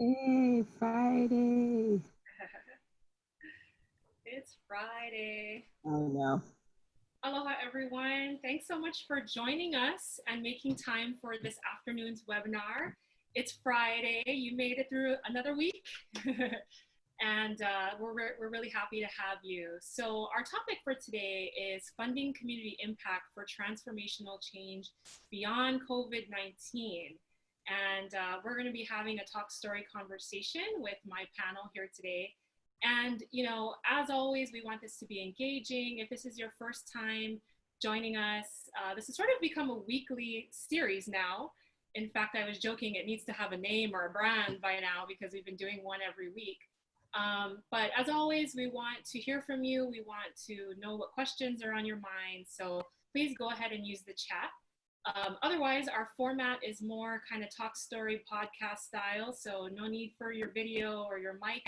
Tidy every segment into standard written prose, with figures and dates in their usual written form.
Hey, Friday. It's Friday. I know. Aloha, everyone. Thanks so much for joining us and making time for this afternoon's webinar. It's Friday. You made it through another week. And we're really happy to have you. So our topic for today is funding community impact for transformational change beyond COVID-19. And we're going to be having a talk story conversation with my panel here today. And, you know, as always, we want this to be engaging. If this is your first time joining us, this has sort of become a weekly series now. In fact, I was joking, it needs to have a name or a brand by now because we've been doing one every week. But as always, we want to hear from you. We want to know what questions are on your mind. So please go ahead and use the chat. Otherwise, our format is more kind of talk story podcast style. So no need for your video or your mic.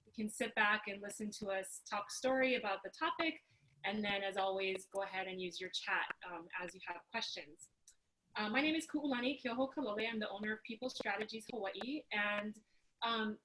You can sit back and listen to us talk story about the topic. And then as always, go ahead and use your chat as you have questions. My name is Kuʻulani Keohokalole. I'm the owner of People Strategies Hawaiʻi. And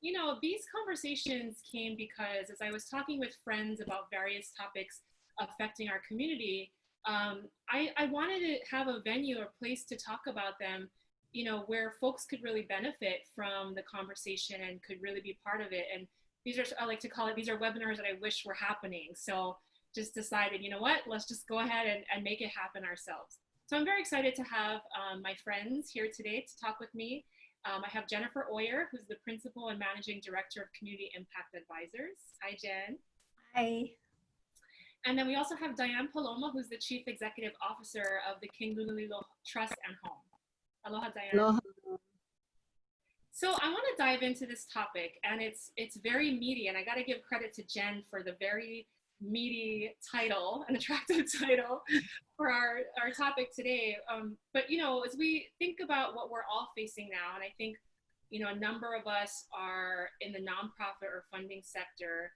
you know, these conversations came because as I was talking with friends about various topics affecting our community, I wanted to have a venue or place to talk about them, you know, where folks could really benefit from the conversation and could really be part of it. And these are, I like to call it, these are webinars that I wish were happening. So just decided, you know what, let's just go ahead and make it happen ourselves. So I'm very excited to have my friends here today to talk with me. I have Jennifer Oyer, who's the Principal and Managing Director of Community Impact Advisors. Hi, Jen. Hi. And then we also have Diane Paloma, who's the Chief Executive Officer of the King Lululilo Trust and Home. Aloha, Diane. Aloha. So I want to dive into this topic, and it's very meaty, and I got to give credit to Jen for the very meaty title, an attractive title for our topic today. But, you know, as we think about what we're all facing now, and I think, you know, a number of us are in the nonprofit or funding sector,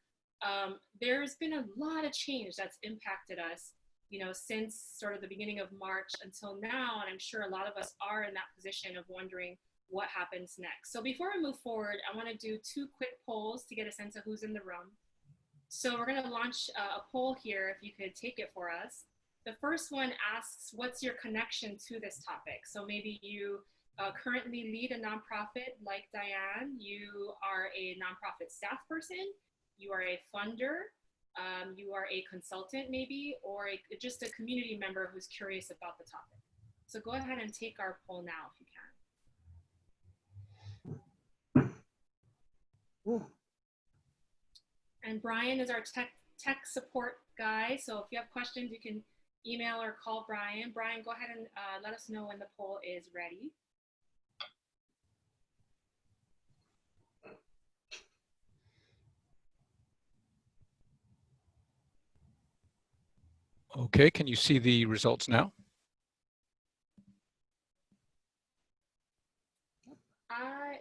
there's been a lot of change that's impacted us, you know, since sort of the beginning of March until now. And I'm sure a lot of us are in that position of wondering what happens next. So before we move forward, I want to do two quick polls to get a sense of who's in the room. So we're going to launch a poll here, if you could take it for us. The first one asks, what's your connection to this topic? So maybe you currently lead a nonprofit like Diane, you are a nonprofit staff person, you are a funder, you are a consultant maybe, or just a community member who's curious about the topic. So go ahead and take our poll now if you can. Ooh. And Brian is our tech support guy. So if you have questions, you can email or call Brian. Brian, go ahead and let us know when the poll is ready. Okay, can you see the results now?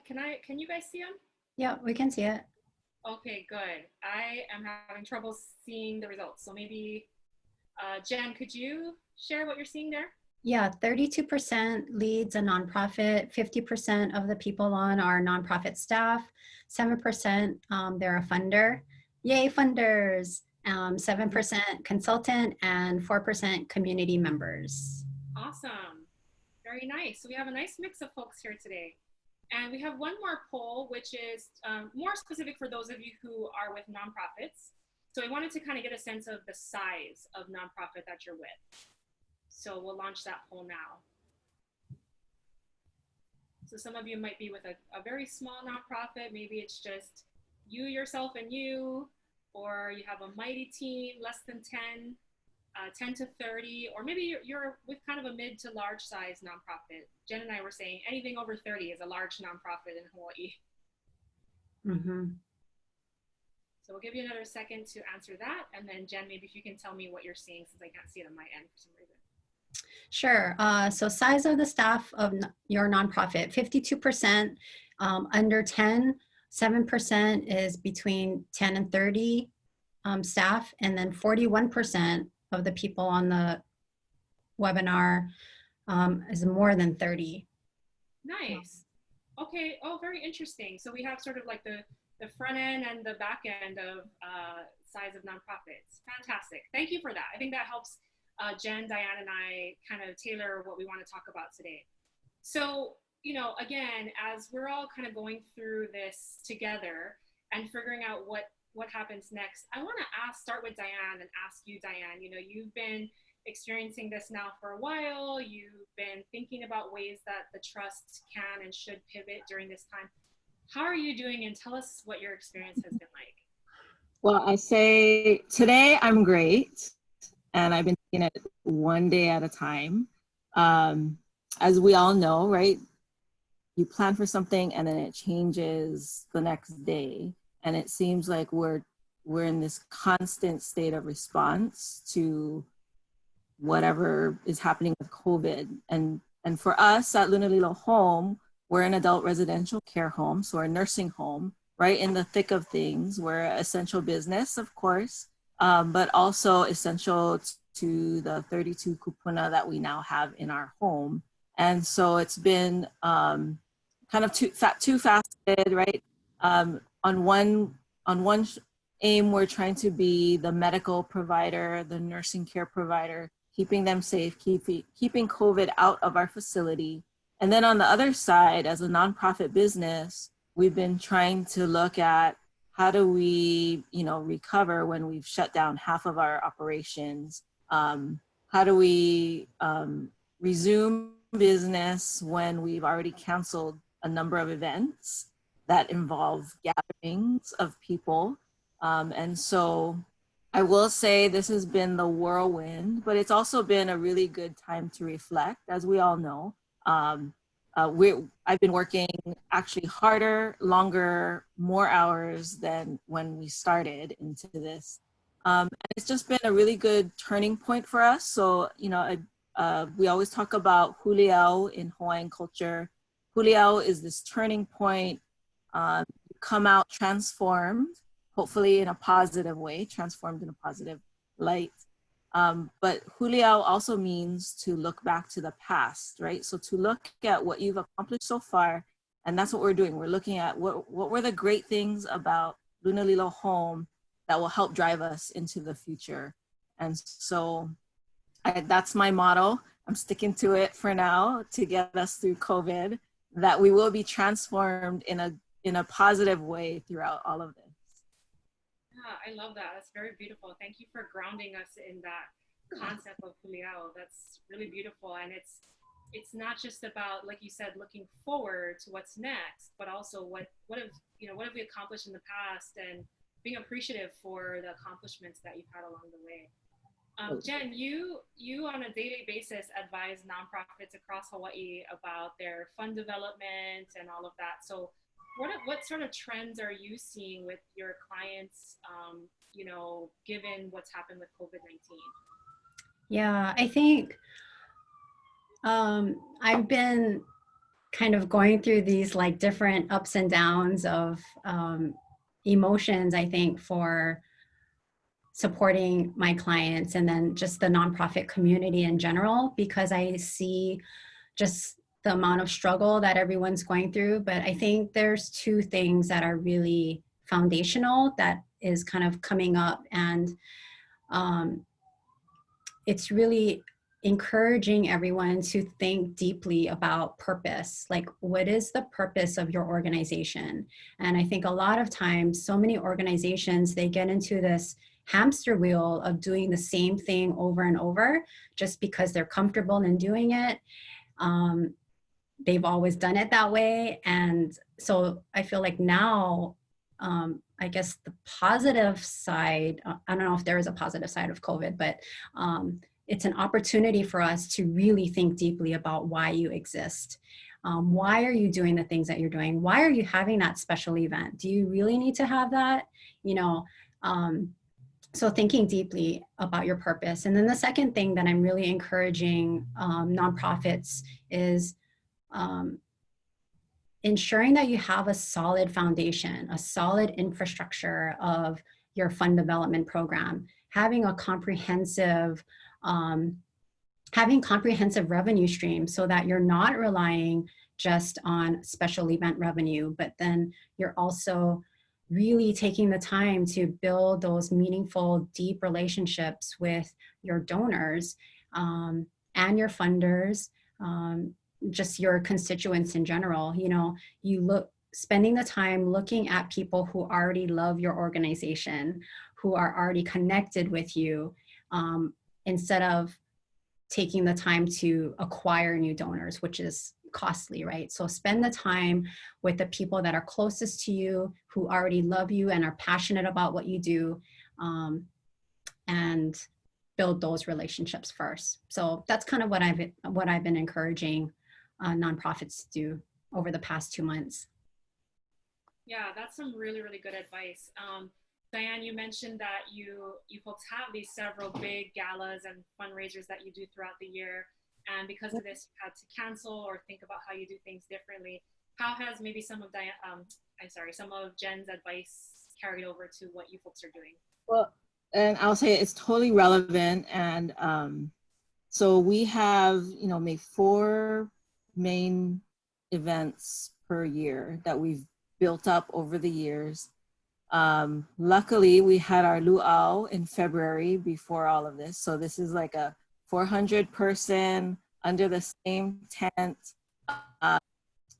Can you guys see them? Yeah, we can see it. Okay, good. I am having trouble seeing the results. So maybe, Jen, could you share what you're seeing there? Yeah, 32% leads a nonprofit, 50% of the people on are nonprofit staff, 7% they're a funder. Yay, funders! 7% consultant and 4% community members. Awesome. Very nice. So we have a nice mix of folks here today. And we have one more poll, which is more specific for those of you who are with nonprofits. So I wanted to kind of get a sense of the size of nonprofit that you're with. So we'll launch that poll now. So some of you might be with a very small nonprofit. Maybe it's just you, yourself, and you, or you have a mighty team, less than 10. 10 to 30, or maybe you're with kind of a mid to large size nonprofit. Jen and I were saying anything over 30 is a large nonprofit in Hawaii. Mm-hmm. So we'll give you another second to answer that. And then Jen, maybe if you can tell me what you're seeing since I can't see it on my end for some reason. Sure. So size of the staff of your nonprofit, 52% under 10, 7% is between 10 and 30 staff, and then 41% of the people on the webinar is more than 30. Nice. Okay. Oh, very interesting. So we have sort of like the front end and the back end of sides of nonprofits. Fantastic. Thank you for that. I think that helps Jen, Diane, and I kind of tailor what we want to talk about today. So, you know, again, as we're all kind of going through this together and figuring out what happens next, I want to start with Diane and ask you, Diane, you know, you've been experiencing this now for a while. You've been thinking about ways that the trust can and should pivot during this time. How are you doing? And tell us what your experience has been like. Well, I say today I'm great, and I've been taking it one day at a time. As we all know, right? You plan for something and then it changes the next day, and it seems like we're in this constant state of response to whatever is happening with COVID. And for us at Luna Lilo Home, we're an adult residential care home, so we're a nursing home, right in the thick of things. We're an essential business, of course, but also essential to the 32 kupuna that we now have in our home. And so it's been kind of two-faceted, right? On one aim, we're trying to be the medical provider, the nursing care provider, keeping them safe, keeping COVID out of our facility. And then on the other side, as a nonprofit business, we've been trying to look at how do we, you know, recover when we've shut down half of our operations? How do we resume business when we've already canceled a number of events that involve gatherings of people? And so I will say this has been the whirlwind, but it's also been a really good time to reflect, as we all know. I've been working actually harder, longer, more hours than when we started into this. And it's just been a really good turning point for us. So, you know, we always talk about huliau in Hawaiian culture. Huliau is this turning point, come out transformed, hopefully in a positive way, transformed in a positive light. But huliau also means to look back to the past, right? So to look at what you've accomplished so far, and that's what we're doing. We're looking at what were the great things about Luna Lilo Home that will help drive us into the future. And so that's my motto. I'm sticking to it for now to get us through COVID, that we will be transformed in a positive way throughout all of this. Yeah, I love that. That's very beautiful. Thank you for grounding us in that concept of huliau. That's really beautiful. And it's not just about, like you said, looking forward to what's next, but also what have we accomplished in the past, and being appreciative for the accomplishments that you've had along the way. Jen, you on a daily basis advise nonprofits across Hawaii about their fund development and all of that. So what sort of trends are you seeing with your clients, you know, given what's happened with COVID-19? Yeah, I think I've been kind of going through these like different ups and downs of emotions, I think, for supporting my clients and then just the nonprofit community in general, because I see just the amount of struggle that everyone's going through. But I think there's two things that are really foundational that is kind of coming up, and it's really encouraging everyone to think deeply about purpose. Like, what is the purpose of your organization? And I think a lot of times, so many organizations, they get into this hamster wheel of doing the same thing over and over just because they're comfortable in doing it. They've always done it that way. And so I feel like now, I guess the positive side, I don't know if there is a positive side of COVID, but it's an opportunity for us to really think deeply about why you exist. Why are you doing the things that you're doing? Why are you having that special event? Do you really need to have that? You know, so thinking deeply about your purpose. And then the second thing that I'm really encouraging nonprofits is ensuring that you have a solid foundation, a solid infrastructure of your fund development program, having comprehensive revenue streams so that you're not relying just on special event revenue, but then you're also really taking the time to build those meaningful, deep relationships with your donors and your funders, just your constituents in general. You know, spending the time looking at people who already love your organization, who are already connected with you, instead of taking the time to acquire new donors, which is costly, right? So spend the time with the people that are closest to you, who already love you and are passionate about what you do, and build those relationships first. So that's kind of what I've been encouraging nonprofits to do over the past 2 months. Yeah, that's some really, really good advice. Diane, you mentioned that you folks have these several big galas and fundraisers that you do throughout the year. And because of this, you had to cancel or think about how you do things differently. How has maybe some of Jen's advice carried over to what you folks are doing? Well, and I'll say it's totally relevant. And so we have, maybe 4 main events per year that we've built up over the years. Luckily, we had our luau in February before all of this. So this is like a 400 person under the same tent.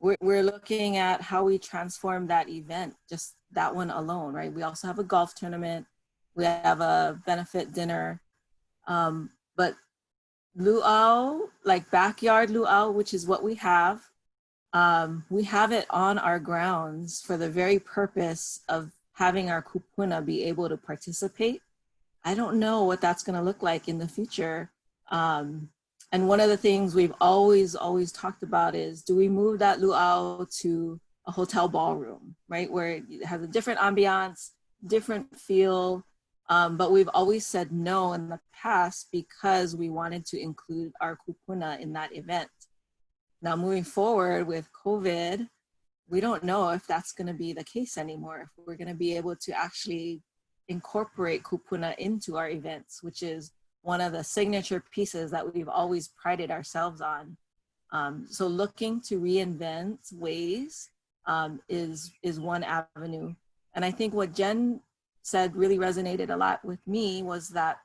We're looking at how we transform that event, just that one alone, right? We also have a golf tournament. We have a benefit dinner. But luau, like backyard luau, which is what we have it on our grounds for the very purpose of having our kupuna be able to participate. I don't know what that's going to look like in the future. And one of the things we've always talked about is, do we move that luau to a hotel ballroom, right? Where it has a different ambiance, different feel. But we've always said no in the past because we wanted to include our kupuna in that event. Now, moving forward with COVID, we don't know if that's going to be the case anymore, if we're going to be able to actually incorporate kupuna into our events, which is one of the signature pieces that we've always prided ourselves on. So looking to reinvent ways is one avenue. And I think what Jen said really resonated a lot with me was that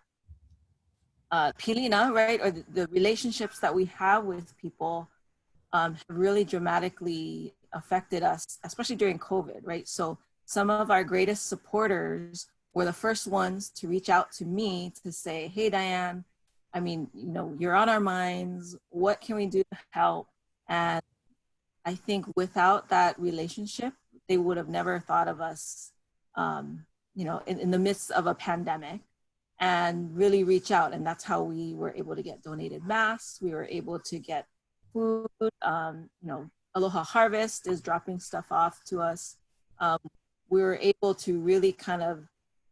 pilina, right, or the relationships that we have with people have really dramatically affected us, especially during COVID, right? So some of our greatest supporters were the first ones to reach out to me to say, hey, Diane, I mean, you're on our minds. What can we do to help? And I think without that relationship, they would have never thought of us, in the midst of a pandemic, and really reach out. And that's how we were able to get donated masks. We were able to get food. Aloha Harvest is dropping stuff off to us. We were able to really kind of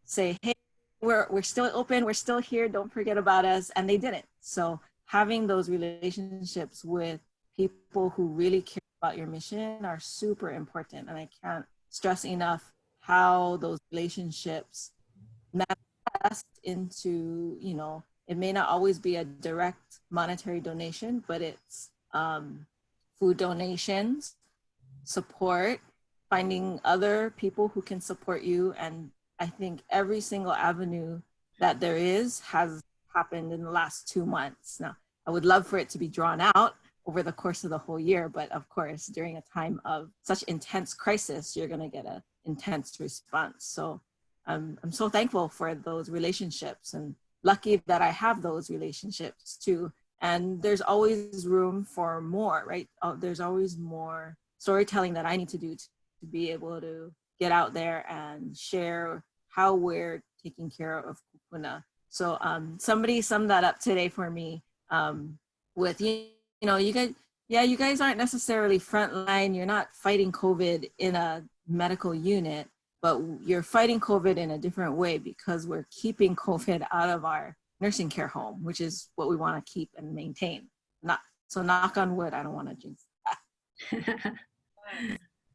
say, hey, we're still open, we're still here, don't forget about us, and they didn't. So having those relationships with people who really care about your mission are super important, and I can't stress enough how those relationships manifest into, it may not always be a direct monetary donation, but it's food donations, support, finding other people who can support you. And I think every single avenue that there is has happened in the last 2 months. Now, I would love for it to be drawn out over the course of the whole year, but of course, during a time of such intense crisis, you're gonna get an intense response. So I'm so thankful for those relationships, and lucky that I have those relationships too. And there's always room for more, right? There's always more storytelling that I need to do to be able to get out there and share how we're taking care of kupuna. So somebody summed that up today for me with, you guys aren't necessarily frontline. You're not fighting COVID in a medical unit, but you're fighting COVID in a different way because we're keeping COVID out of our nursing care home, which is what we want to keep and maintain. So knock on wood, I don't want to jinx that.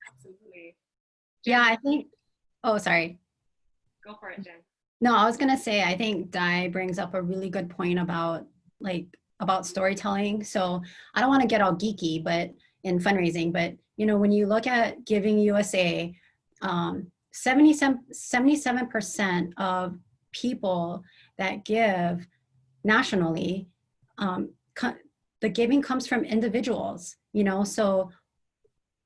Absolutely. Yeah, I think, oh, sorry. Go for it, Jen. No, I was going to say, I think Di brings up a really good point about storytelling. So I don't want to get all geeky, but in fundraising. But, you know, when you look at Giving USA, 77% of people that give nationally, the giving comes from individuals, you know. So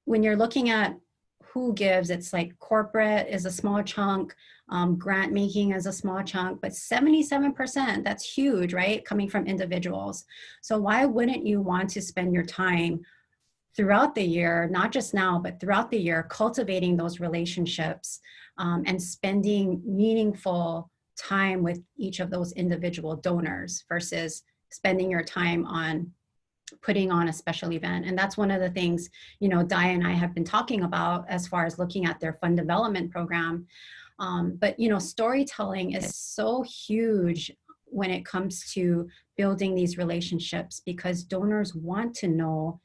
when you're looking at who gives, it's like corporate is a small chunk, grant making is a small chunk, but 77%, that's huge, right? Coming from individuals. So why wouldn't you want to spend your time throughout the year, not just now, but throughout the year, cultivating those relationships and spending meaningful time with each of those individual donors versus spending your time on putting on a special event? And that's one of the things, you know, Di and I have been talking about as far as looking at their fund development program. But, you know, storytelling is so huge when it comes to building these relationships, because donors want to know,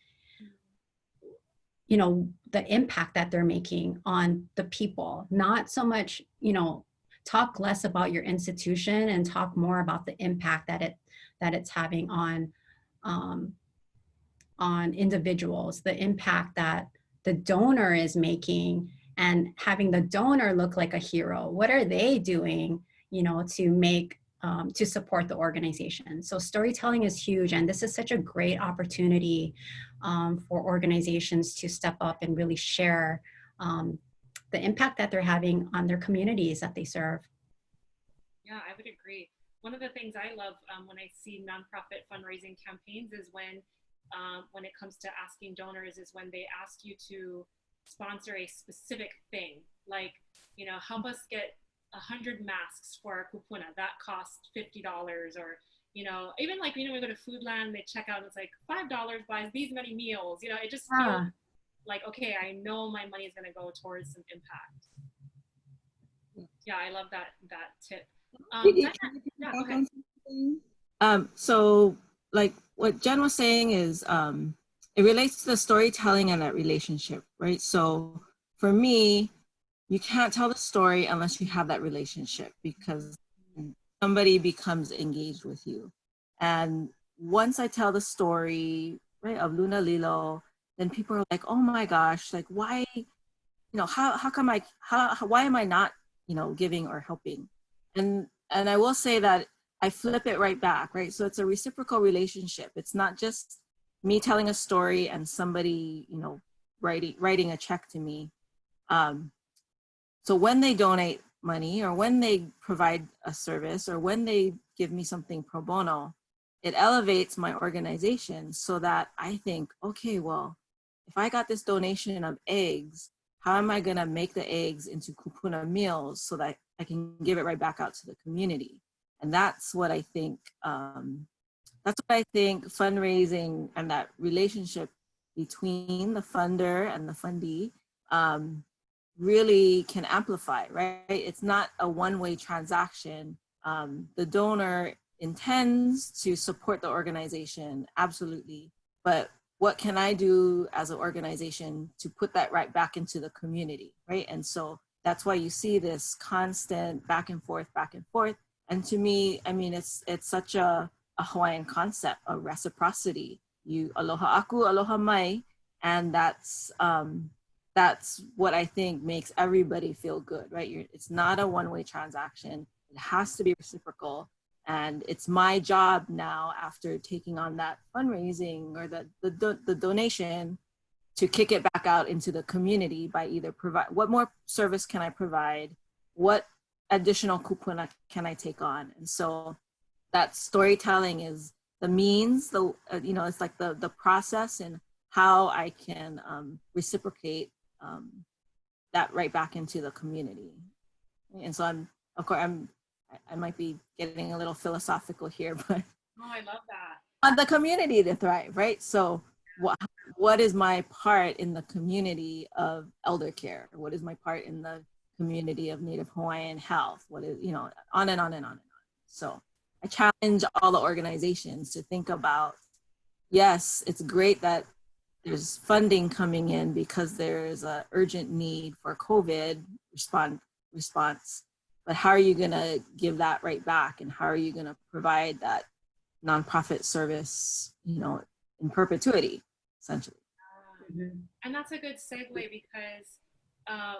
you know, the impact that they're making on the people. Not so much, you know, talk less about your institution and talk more about the impact that it's having on individuals, the impact that the donor is making, and having the donor look like a hero. What are they doing, you know, to make to support the organization? So storytelling is huge, and this is such a great opportunity for organizations to step up and really share the impact that they're having on their communities that they serve. Yeah, I would agree. One of the things I love when I see nonprofit fundraising campaigns is when it comes to asking donors, is when they ask you to sponsor a specific thing, like, you know, help us get 100 masks for our kupuna that cost $50, or, you know, even like, you know, we go to Foodland, they check out and it's like $5 buys these many meals. You know, it just feels like, okay, I know my money is going to go towards some impact. Yeah, I love that tip. Yeah, go ahead. So like what Jen was saying is it relates to the storytelling and that relationship, right? So for me, you can't tell the story unless you have that relationship, because somebody becomes engaged with you. And once I tell the story, right, of Luna Lilo, then people are like, oh my gosh, like why, you know, how come why am I not, you know, giving or helping? And I will say that I flip it right back, right? So it's a reciprocal relationship. It's not just me telling a story and somebody, you know, writing a check to me. So when they donate money, or when they provide a service, or when they give me something pro bono, it elevates my organization so that I think, okay, well, if I got this donation of eggs, how am I gonna make the eggs into kupuna meals so that I can give it right back out to the community? And that's what I think, fundraising and that relationship between the funder and the fundee really can amplify, right? It's not a one-way transaction. The donor intends to support the organization, absolutely. But what can I do as an organization to put that right back into the community, right? And so that's why you see this constant back and forth. And to me, I mean, it's such a Hawaiian concept of reciprocity. You aloha aku, aloha mai, and that's what I think makes everybody feel good, right? It's not a one-way transaction. It has to be reciprocal. And it's my job now, after taking on that fundraising or the donation, to kick it back out into the community by either what more service can I provide? What additional kupuna can I take on? And so that storytelling is the means, you know, it's like the process and how I can reciprocate that right back into the community. And so I might be getting a little philosophical here, but I love that. On the community to thrive, right? So what is my part in the community of elder care? What is my part in the community of Native Hawaiian health? What is, you know, on and on and on and on. So I challenge all the organizations to think about, yes, it's great that there's funding coming in because there's an urgent need for COVID response, but how are you gonna give that right back? And how are you gonna provide that nonprofit service, you know, in perpetuity, essentially? Mhm. And that's a good segue because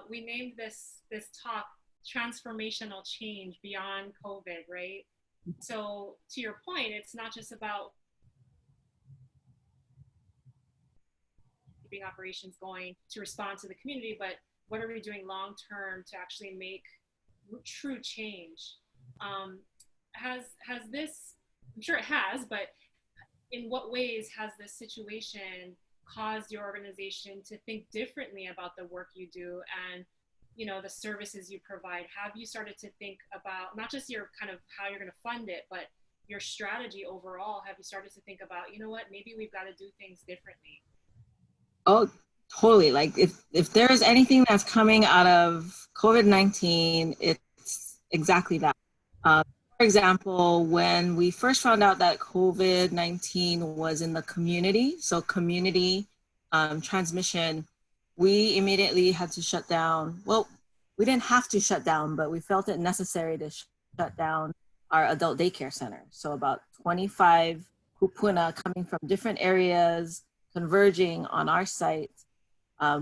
we named this talk transformational change beyond COVID, right? So to your point, it's not just about keeping operations going to respond to the community, but what are we doing long term to actually make true change? Has this? I'm sure it has, but in what ways has this situation caused your organization to think differently about the work you do and the services you provide? Have you started to think about not just your kind of how you're going to fund it, but your strategy overall? Have you started to think about, what, maybe we've got to do things differently? Oh, totally. Like if there is anything that's coming out of COVID-19, it's exactly that. For example, when we first found out that COVID-19 was in the community, so community transmission, we immediately had to shut down. Well, we didn't have to shut down, but we felt it necessary to shut down our adult daycare center. So about 25 kupuna coming from different areas converging on our site.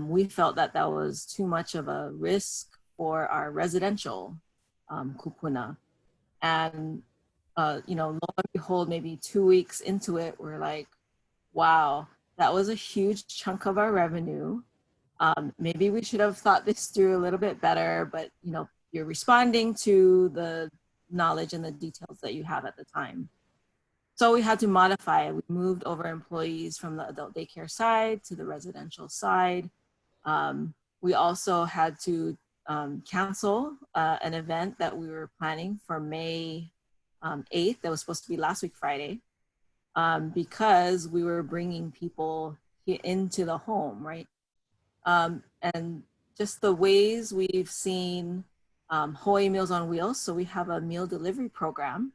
We felt that that was too much of a risk for our residential kupuna. And, lo and behold, maybe 2 weeks into it, we're like, wow, that was a huge chunk of our revenue. Maybe we should have thought this through a little bit better, but, you're responding to the knowledge and the details that you have at the time. So we had to modify. We moved over employees from the adult daycare side to the residential side. We also had to cancel an event that we were planning for May 8th. That was supposed to be last week, Friday, because we were bringing people into the home, right? And just the ways we've seen Hawaiʻi Meals on Wheels. So we have a meal delivery program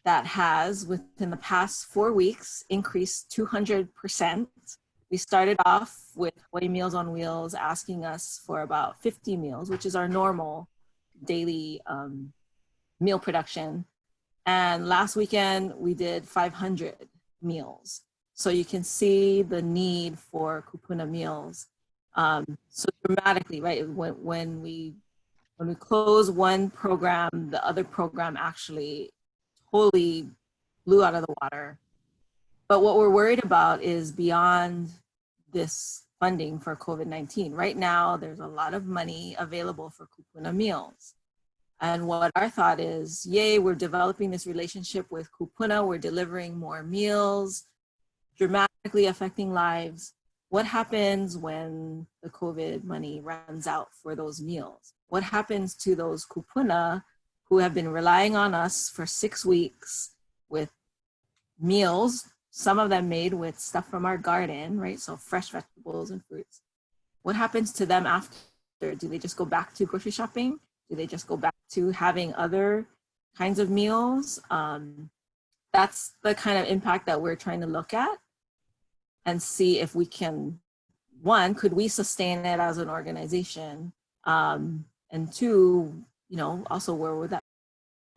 that has, within the past 4 weeks, increased 200%. We started off with Hawaiʻi Meals on Wheels asking us for about 50 meals, which is our normal daily meal production. And last weekend, we did 500 meals. So you can see the need for kupuna meals. So dramatically, right? When we close one program, the other program actually totally blew out of the water. But what we're worried about is beyond this funding for COVID-19. Right now, there's a lot of money available for kupuna meals. And what our thought is, yay, we're developing this relationship with kupuna, we're delivering more meals, dramatically affecting lives. What happens when the COVID money runs out for those meals? What happens to those kupuna who have been relying on us for 6 weeks with meals, some of them made with stuff from our garden, right? So fresh vegetables and fruits. What happens to them after? Do they just go back to grocery shopping? Do they just go back to having other kinds of meals? That's the kind of impact that we're trying to look at and see if we can, one, could we sustain it as an organization? And two, also where would that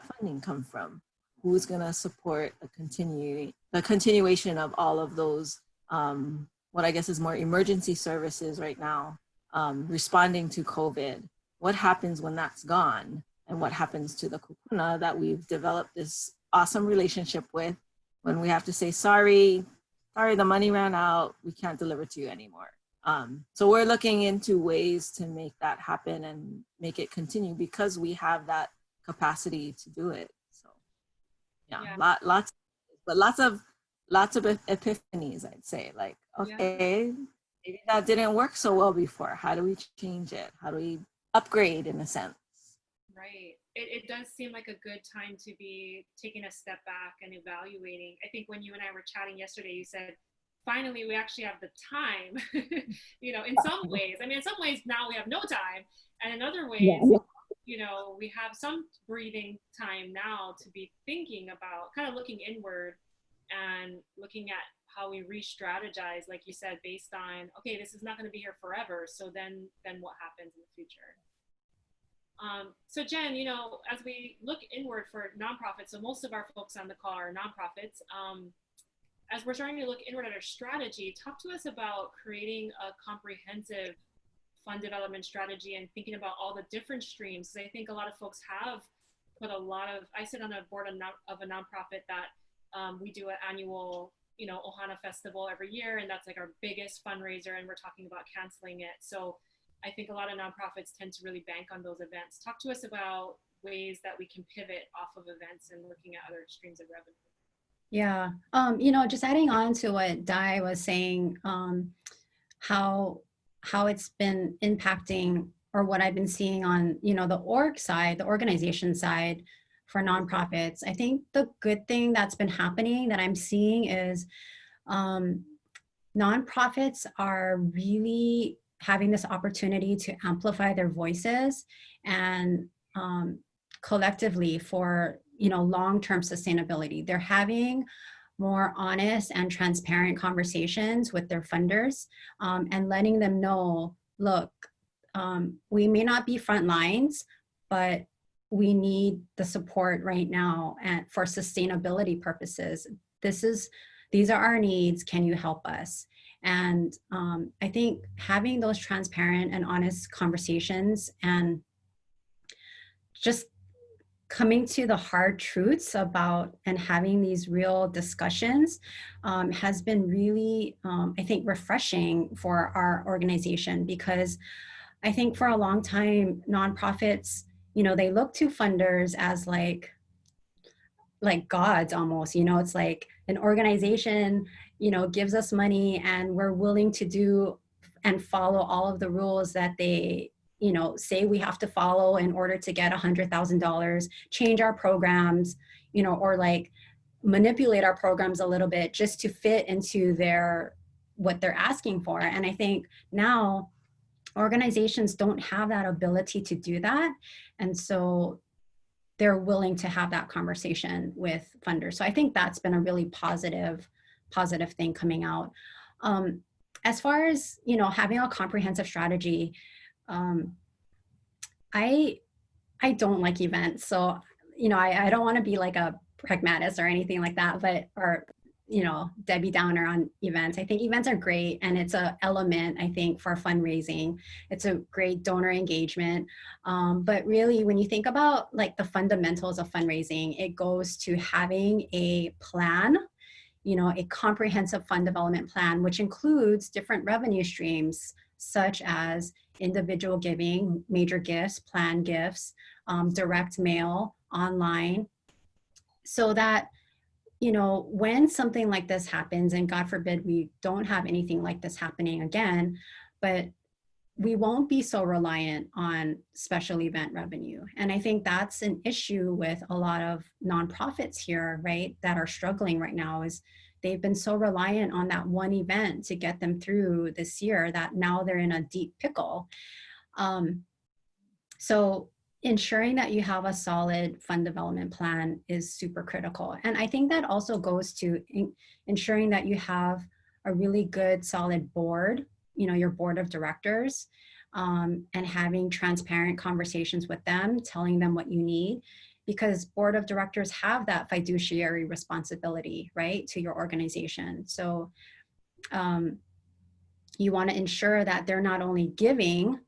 funding come from? Who's going to support the continuation of all of those, what I guess is more emergency services right now, responding to COVID? What happens when that's gone? And what happens to the kupuna that we've developed this awesome relationship with when we have to say, sorry, the money ran out, we can't deliver to you anymore. So we're looking into ways to make that happen and make it continue because we have that capacity to do it. So yeah. Lots of epiphanies, I'd say, like, okay, maybe that didn't work so well before. How do we change it? How do we upgrade in a sense? Right. It does seem like a good time to be taking a step back and evaluating. I think when you and I were chatting yesterday, you said, finally, we actually have the time, in some ways. I mean, in some ways now we have no time. And in other ways, we have some breathing time now to be thinking about kind of looking inward and looking at how we re-strategize, like you said, based on, okay, this is not going to be here forever. So then what happens in the future? So Jen, as we look inward for nonprofits, so most of our folks on the call are nonprofits. as we're starting to look inward at our strategy, talk to us about creating a comprehensive fund development strategy and thinking about all the different streams. I think a lot of folks have put a lot of, I sit on a board of a nonprofit that we do an annual, you know, Ohana Festival every year, and that's like our biggest fundraiser, and we're talking about canceling it. So I think a lot of nonprofits tend to really bank on those events. Talk to us about ways that we can pivot off of events and looking at other streams of revenue. Yeah, you know, just adding on to what Dai was saying, how it's been impacting, or what I've been seeing on, you know, the org side, the organization side for nonprofits. I think the good thing that's been happening that I'm seeing is nonprofits are really having this opportunity to amplify their voices and collectively for, you know, long-term sustainability. They're having more honest and transparent conversations with their funders and letting them know, look, we may not be front lines, but we need the support right now and for sustainability purposes. These are our needs. Can you help us? And I think having those transparent and honest conversations and just coming to the hard truths about and having these real discussions has been really, I think, refreshing for our organization, because I think for a long time, nonprofits, you know, they look to funders as like gods almost, you know. It's like an organization, you know, gives us money and we're willing to do and follow all of the rules that they, you know, say we have to follow in order to get $100,000, change our programs, you know, or like manipulate our programs a little bit just to fit into what they're asking for. And I think now organizations don't have that ability to do that. And so they're willing to have that conversation with funders. So I think that's been a really positive thing coming out. As far as, you know, having a comprehensive strategy, I don't like events. So, you know, I don't want to be like a pragmatist or anything like that, or, you know, Debbie Downer on events. I think events are great, and it's an element, I think, for fundraising. It's a great donor engagement. But really, when you think about like the fundamentals of fundraising, it goes to having a plan, you know, a comprehensive fund development plan, which includes different revenue streams, such as individual giving, major gifts, planned gifts, direct mail, online, so that, you know, when something like this happens, and God forbid we don't have anything like this happening again, but we won't be so reliant on special event revenue. And I think that's an issue with a lot of nonprofits here, right, that are struggling right now, is they've been so reliant on that one event to get them through this year that now they're in a deep pickle. So ensuring that you have a solid fund development plan is super critical. And I think that also goes to ensuring that you have a really good, solid board, you know, your board of directors, and having transparent conversations with them, telling them what you need, because board of directors have that fiduciary responsibility, right, to your organization. So you want to ensure that they're not only giving,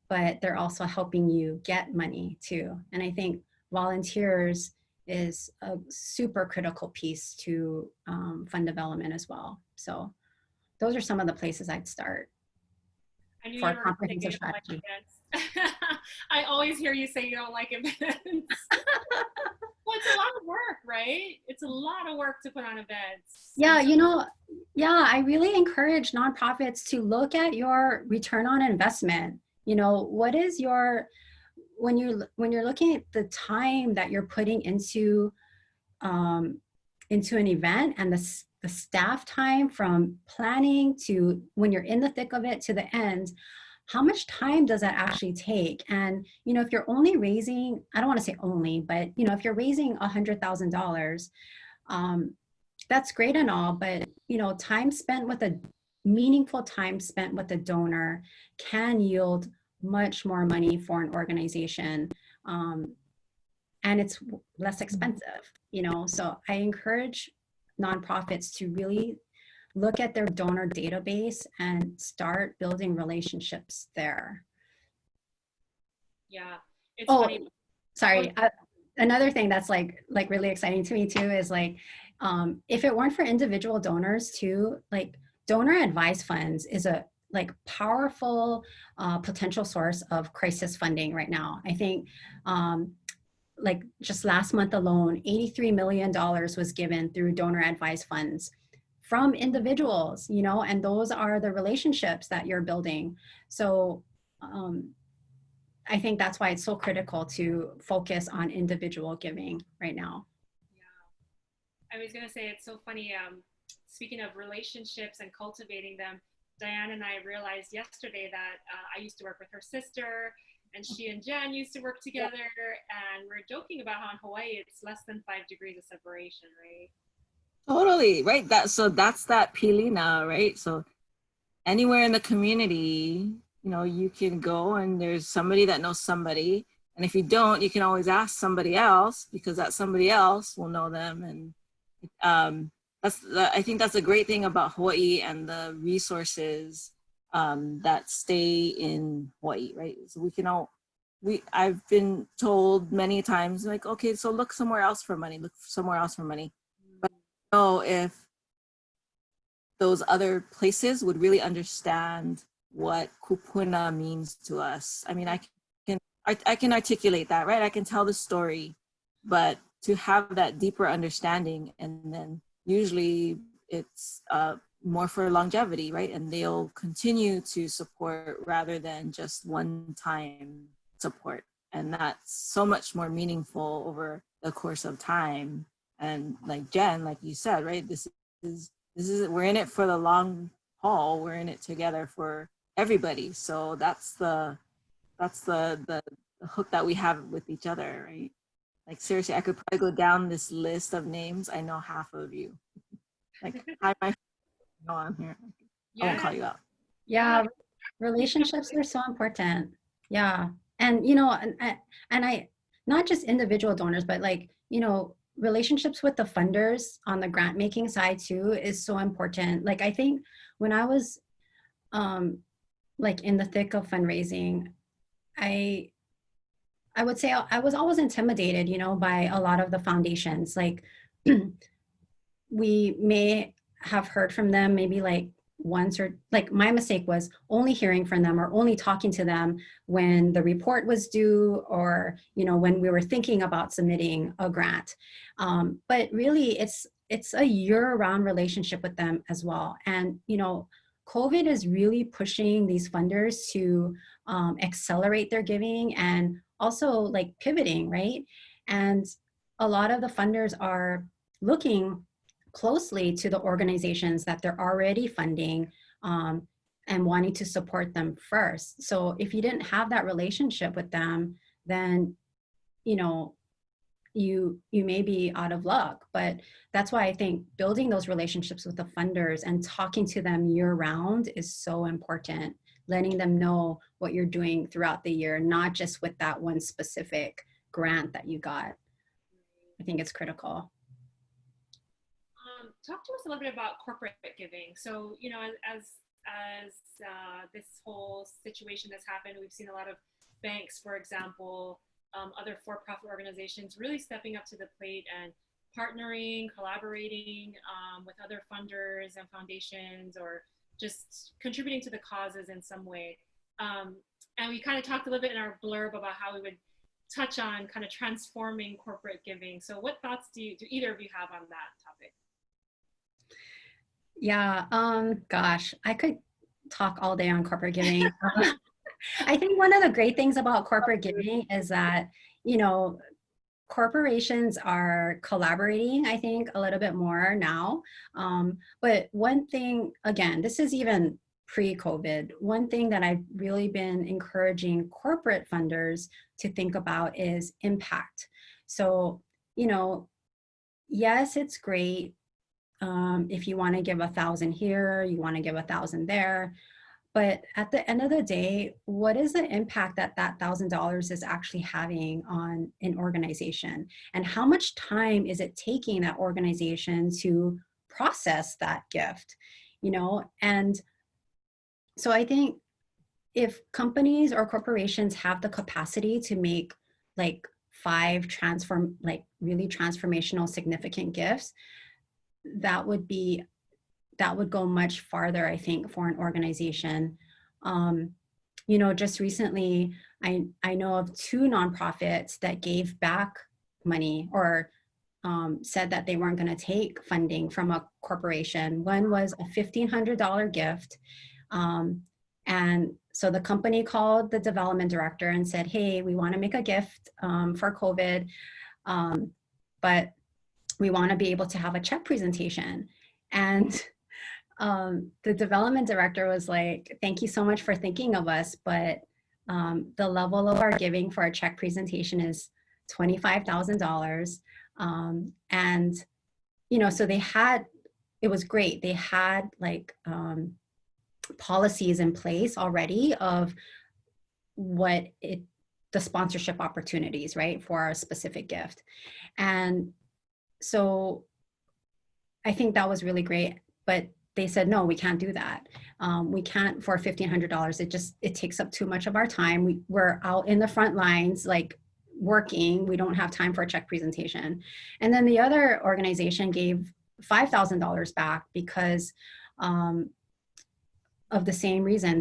but they're also helping you get money too. And I think volunteers is a super critical piece to fund development as well. So those are some of the places I'd start for a comprehensive strategy. I always hear you say you don't like events. Well, it's a lot of work, right? It's a lot of work to put on events. Yeah, you know, yeah, I really encourage nonprofits to look at your return on investment. You know, what is your, when you're looking at the time that you're putting into an event, and the staff time from planning to when you're in the thick of it to the end, how much time does that actually take? And, you know, if you're only raising, I don't want to say only, but, you know, if you're raising $100,000, that's great and all, but, you know, meaningful time spent with a donor can yield much more money for an organization. And it's less expensive, you know? So I encourage nonprofits to really look at their donor database and start building relationships there. Yeah, it's Oh, funny. sorry. Another thing that's like really exciting to me too is like, if it weren't for individual donors too, like donor advised funds is a like powerful potential source of crisis funding right now. I think like just last month alone, $83 million was given through donor advised funds from individuals, you know, and those are the relationships that you're building. So I think that's why it's so critical to focus on individual giving right now. Yeah, I was gonna say it's so funny. Speaking of relationships and cultivating them, Diane and I realized yesterday that I used to work with her sister, and she and Jen used to work together, and we're joking about how in Hawaii it's less than 5 degrees of separation, right? Totally, right? That's that pilina, right? So anywhere in the community, you know, you can go and there's somebody that knows somebody. And if you don't, you can always ask somebody else because that somebody else will know them. And I think that's a great thing about Hawaii and the resources that stay in Hawaii, right? So I've been told many times, like, okay, so look somewhere else for money, look somewhere else for money. But I don't know if those other places would really understand what kupuna means to us. I mean, I can articulate that, right? I can tell the story, but to have that deeper understanding, and then usually it's more for longevity, right? And they'll continue to support rather than just one-time support. And that's so much more meaningful over the course of time. And like Jen, like you said, right? This is we're in it for the long haul. We're in it together for everybody. So that's the hook that we have with each other, right? Like seriously, I could probably go down this list of names. I know half of you. Like, hi, my no, I'm here. I won't call you out. Yeah, relationships are so important. Yeah, and you know, and I not just individual donors, but like, you know, relationships with the funders on the grant making side too is so important. Like I think when I was like in the thick of fundraising, I would say I was always intimidated, you know, by a lot of the foundations. Like we may have heard from them maybe like once, or like my mistake was only hearing from them or only talking to them when the report was due, or you know, when we were thinking about submitting a grant. But really it's a year-round relationship with them as well. And you know, COVID is really pushing these funders to accelerate their giving and also like pivoting, right? And a lot of the funders are looking closely to the organizations that they're already funding and wanting to support them first. So if you didn't have that relationship with them, then you know, you may be out of luck. But that's why I think building those relationships with the funders and talking to them year round is so important. Letting them know what you're doing throughout the year, not just with that one specific grant that you got. I think it's critical. Talk to us a little bit about corporate giving. So, you know, as this whole situation that's happened, we've seen a lot of banks, for example, other for-profit organizations really stepping up to the plate and partnering, collaborating with other funders and foundations, or just contributing to the causes in some way. And we kind of talked a little bit in our blurb about how we would touch on kind of transforming corporate giving. So what thoughts do either of you have on that topic? Yeah, gosh, I could talk all day on corporate giving. I think one of the great things about corporate giving is that, you know, corporations are collaborating, I think, a little bit more now. But one thing, again, this is even pre-COVID, one thing that I've really been encouraging corporate funders to think about is impact. So, you know, yes, it's great if you want to give 1,000 here, you want to give 1,000 there. But at the end of the day, what is the impact that that $1,000 is actually having on an organization? And how much time is it taking that organization to process that gift, you know? And so I think if companies or corporations have the capacity to make like really transformational, significant gifts, that would go much farther, I think, for an organization. You know, just recently, I know of 2 nonprofits that gave back money or said that they weren't going to take funding from a corporation. One was a $1,500 gift. And so the company called the development director and said, hey, we want to make a gift for COVID, but we want to be able to have a check presentation. And the development director was like, thank you so much for thinking of us, but the level of our giving for a check presentation is $25,000. And, you know, so it was great. They had like policies in place already of the sponsorship opportunities, right, for a specific gift. And so I think that was really great, but they said, no, we can't do that. We can't for $1,500. It takes up too much of our time. We're out in the front lines, like working. We don't have time for a check presentation. And then the other organization gave $5,000 back because of the same reason.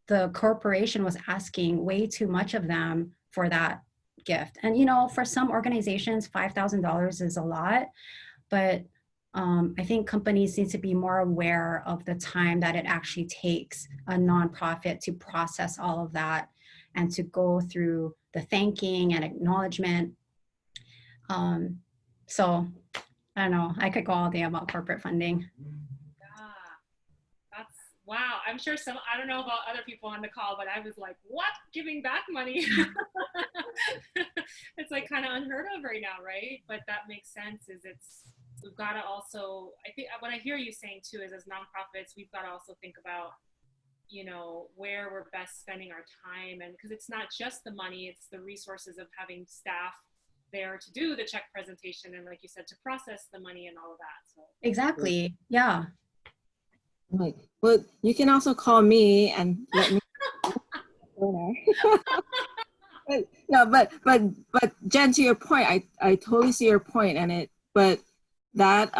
The corporation was asking way too much of them for that gift. And, you know, for some organizations, $5,000 is a lot, but I think companies need to be more aware of the time that it actually takes a nonprofit to process all of that and to go through the thanking and acknowledgement. So I don't know, I could go all day about corporate funding. Wow, I'm sure I don't know about other people on the call, but I was like, what? Giving back money? It's like kind of unheard of right now, right? But that makes sense, we've got to also, I think what I hear you saying too is as nonprofits, we've got to also think about, you know, where we're best spending our time. And because it's not just the money, it's the resources of having staff there to do the check presentation. And like you said, to process the money and all of that. So Exactly, yeah. Right. Well, you can also call me and let me. but Jen, to your point, I totally see your point, but that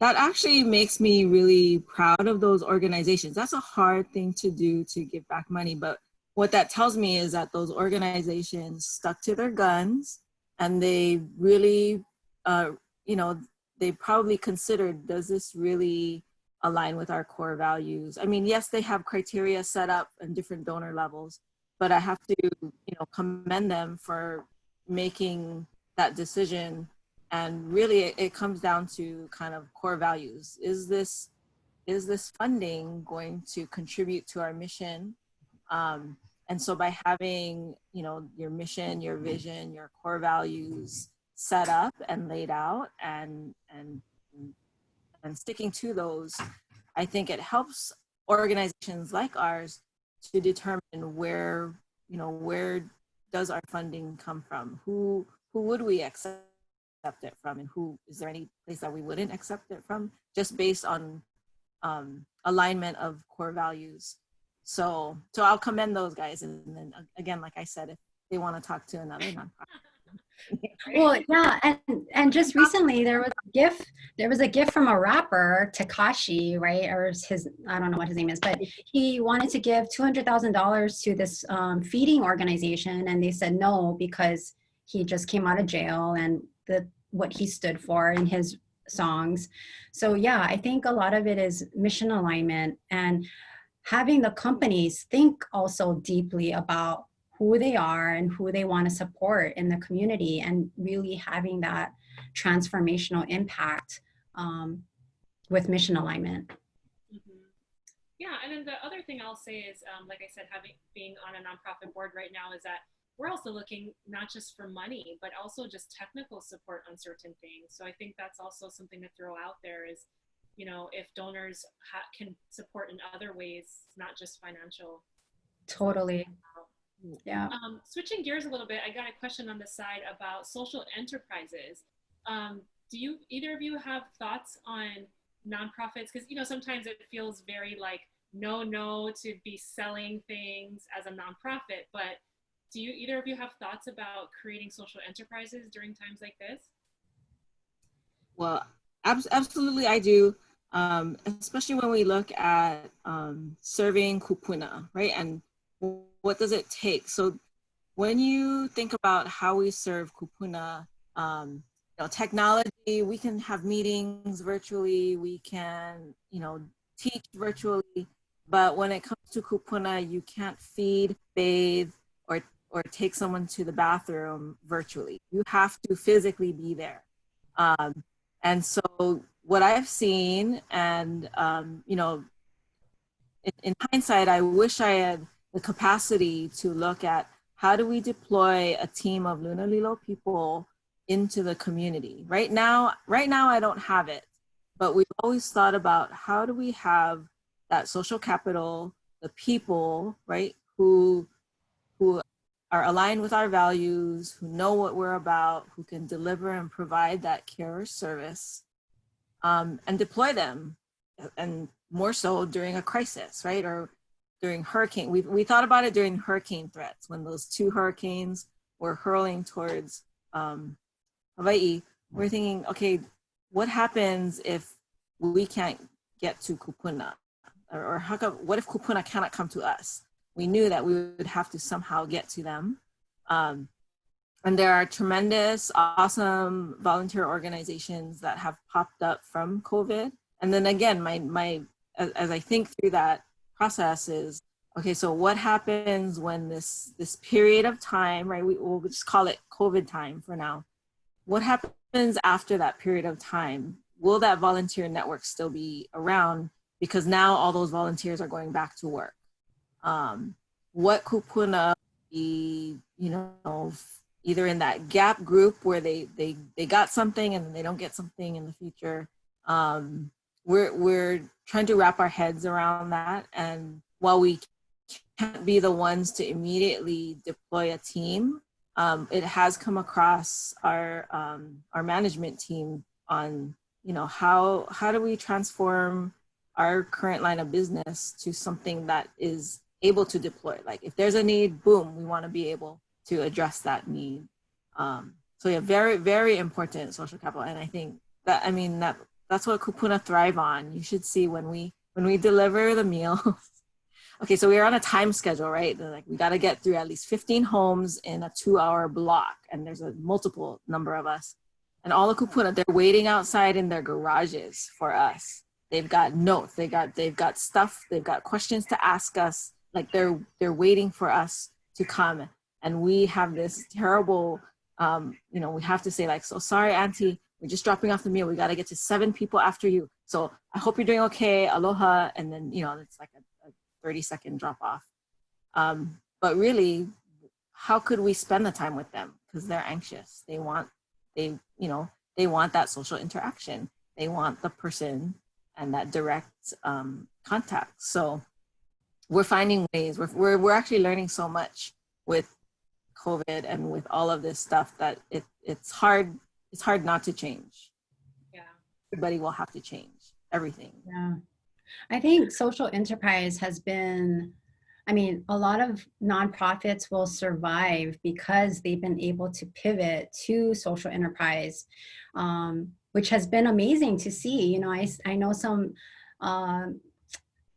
actually makes me really proud of those organizations. That's a hard thing to do, to give back money, but what that tells me is that those organizations stuck to their guns, and they really, you know, they probably considered, does this really align with our core values? I mean, yes, they have criteria set up and different donor levels, but I have to, you know, commend them for making that decision. And really, it comes down to kind of core values. Is this funding going to contribute to our mission? And so by having, you know, your mission, your vision, your core values set up and laid out and sticking to those, I think it helps organizations like ours to determine where does our funding come from? Who would we accept it from, and is there any place that we wouldn't accept it from, just based on alignment of core values. So I'll commend those guys, and then again, like I said, if they want to talk to another nonprofit. Well, yeah, and just recently there was a gift from a rapper, Tekashi, right? Or I don't know what his name is, but he wanted to give $200,000 to this feeding organization, and they said no because he just came out of jail and what he stood for in his songs. So yeah, I think a lot of it is mission alignment and having the companies think also deeply about who they are and who they want to support in the community, and really having that transformational impact with mission alignment. Mm-hmm. Yeah, and then the other thing I'll say is, like I said, being on a nonprofit board right now, is that we're also looking not just for money, but also just technical support on certain things. So I think that's also something to throw out there is, you know, if donors can support in other ways, not just financial. Totally. Yeah. Switching gears a little bit, I got a question on the side about social enterprises. do you, either of you have thoughts on nonprofits? Because, you know, sometimes it feels very like no to be selling things as a nonprofit, but do you, either of you have thoughts about creating social enterprises during times like this? Well, absolutely, I do. Especially when we look at serving kupuna, right? And what does it take? So when you think about how we serve kupuna, you know, technology, we can have meetings virtually, we can, you know, teach virtually, but when it comes to kupuna, you can't feed, bathe, or take someone to the bathroom virtually. You have to physically be there. And so what I've seen, and you know, in hindsight, I wish I had the capacity to look at how do we deploy a team of Lunalilo people into the community. Right now, I don't have it, but we've always thought about how do we have that social capital, the people, right, who are aligned with our values, who know what we're about, who can deliver and provide that care or service, and deploy them, and more so during a crisis, right? Or during hurricane. We thought about it during hurricane threats, when those 2 hurricanes were hurling towards Hawaiʻi. We're thinking, okay, what happens if we can't get to kupuna? Or how come, what if kupuna cannot come to us? We knew that we would have to somehow get to them. And there are tremendous, awesome volunteer organizations that have popped up from COVID. And then again, as I think through that process is, okay, so what happens when this period of time, right? We'll just call it COVID time for now. What happens after that period of time? Will that volunteer network still be around? Because now all those volunteers are going back to work. What kupuna be, you know, either in that gap group where they got something and then they don't get something in the future. We're trying to wrap our heads around that. And while we can't be the ones to immediately deploy a team, it has come across our management team on, you know, how do we transform our current line of business to something that is able to deploy. Like if there's a need, boom, we want to be able to address that need. So yeah, very, very important social capital. And I think that, I mean, that's what kupuna thrive on. You should see when we deliver the meals. Okay, so we are on a time schedule, right? They're like, we got to get through at least 15 homes in a 2-hour block. And there's a multiple number of us. And all the kupuna, they're waiting outside in their garages for us. They've got notes, they've got stuff, they've got questions to ask us. Like they're waiting for us to come. And we have this terrible, you know, we have to say like, so sorry, Auntie, we're just dropping off the meal. We got to get to 7 people after you. So I hope you're doing okay. Aloha. And then, you know, it's like a 30-second drop off. But really, how could we spend the time with them? Because they're anxious. They want that social interaction. They want the person and that direct contact. So we're finding ways. We're actually learning so much with COVID and with all of this stuff that it's hard not to change. Yeah. Everybody will have to change everything. Yeah. I think social enterprise has been, I mean, a lot of nonprofits will survive because they've been able to pivot to social enterprise, which has been amazing to see. You know, I know some